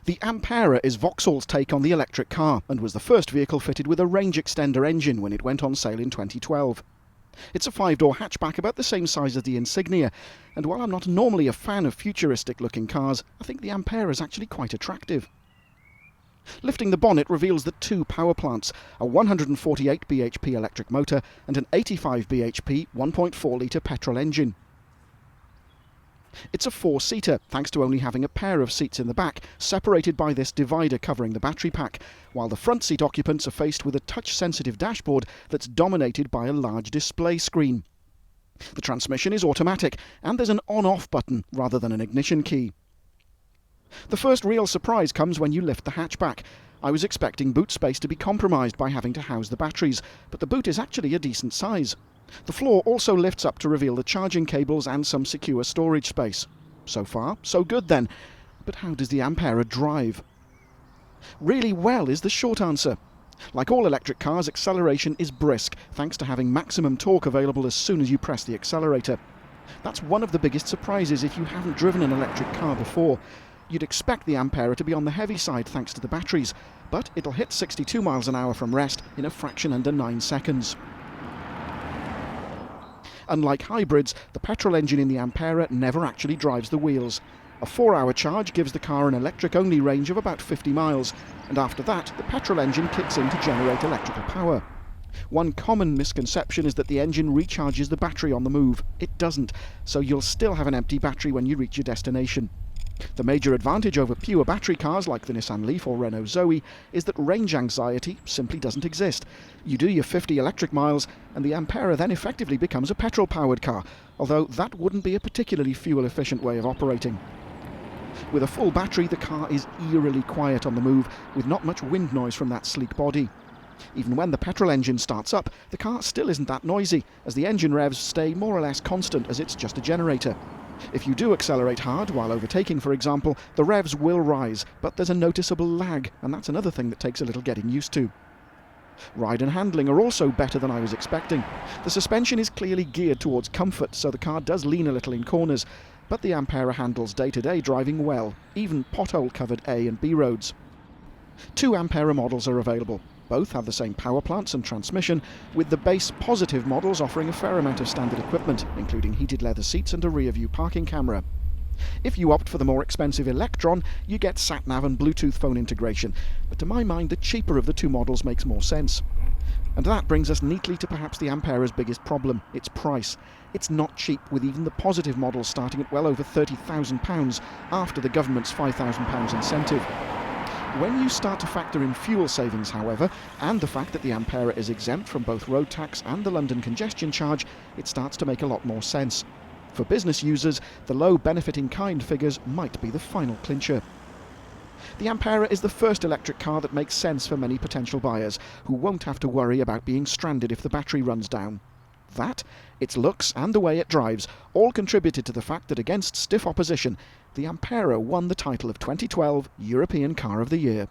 The Ampera is Vauxhall's take on the electric car and was the first vehicle fitted with a range extender engine when it went on sale in 2012. It's a 5-door hatchback about the same size as the Insignia, and while I'm not normally a fan of futuristic-looking cars, I think the Ampera is actually quite attractive. Lifting the bonnet reveals the two power plants, a 148 bhp electric motor and an 85 bhp 1.4-litre petrol engine. It's a 4-seater, thanks to only having a pair of seats in the back, separated by this divider covering the battery pack, while the front seat occupants are faced with a touch-sensitive dashboard that's dominated by a large display screen. The transmission is automatic, and there's an on-off button rather than an ignition key. The first real surprise comes when you lift the hatchback. I was expecting boot space to be compromised by having to house the batteries, but the boot is actually a decent size. The floor also lifts up to reveal the charging cables and some secure storage space. So far, so good then. But how does the Ampera drive? Really well is the short answer. Like all electric cars, acceleration is brisk, thanks to having maximum torque available as soon as you press the accelerator. That's one of the biggest surprises if you haven't driven an electric car before. You'd expect the Ampera to be on the heavy side thanks to the batteries, but it'll hit 62 miles an hour from rest in a fraction under 9 seconds. Unlike hybrids, the petrol engine in the Ampera never actually drives the wheels. A 4-hour charge gives the car an electric-only range of about 50 miles, and after that, the petrol engine kicks in to generate electrical power. One common misconception is that the engine recharges the battery on the move. It doesn't, so you'll still have an empty battery when you reach your destination. The major advantage over pure battery cars like the Nissan Leaf or Renault Zoe is that range anxiety simply doesn't exist. You do your 50 electric miles and the Ampera then effectively becomes a petrol-powered car, although that wouldn't be a particularly fuel-efficient way of operating. With a full battery, the car is eerily quiet on the move, with not much wind noise from that sleek body. Even when the petrol engine starts up, the car still isn't that noisy, as the engine revs stay more or less constant as it's just a generator. If you do accelerate hard, while overtaking for example, the revs will rise, but there's a noticeable lag, and that's another thing that takes a little getting used to. Ride and handling are also better than I was expecting. The suspension is clearly geared towards comfort, so the car does lean a little in corners, but the Ampera handles day-to-day driving well, even pothole-covered A and B roads. 2 Ampera models are available. Both have the same power plants and transmission, with the base positive models offering a fair amount of standard equipment, including heated leather seats and a rear-view parking camera. If you opt for the more expensive Electron, you get sat-nav and Bluetooth phone integration, but to my mind the cheaper of the 2 models makes more sense. And that brings us neatly to perhaps the Ampera's biggest problem, its price. It's not cheap, with even the positive models starting at well over £30,000 after the government's £5,000 incentive. When you start to factor in fuel savings, however, and the fact that the Ampera is exempt from both road tax and the London congestion charge, it starts to make a lot more sense. For business users, the low benefit-in-kind figures might be the final clincher. The Ampera is the first electric car that makes sense for many potential buyers, who won't have to worry about being stranded if the battery runs down. That, its looks and the way it drives, all contributed to the fact that against stiff opposition, the Ampera won the title of 2012 European Car of the Year.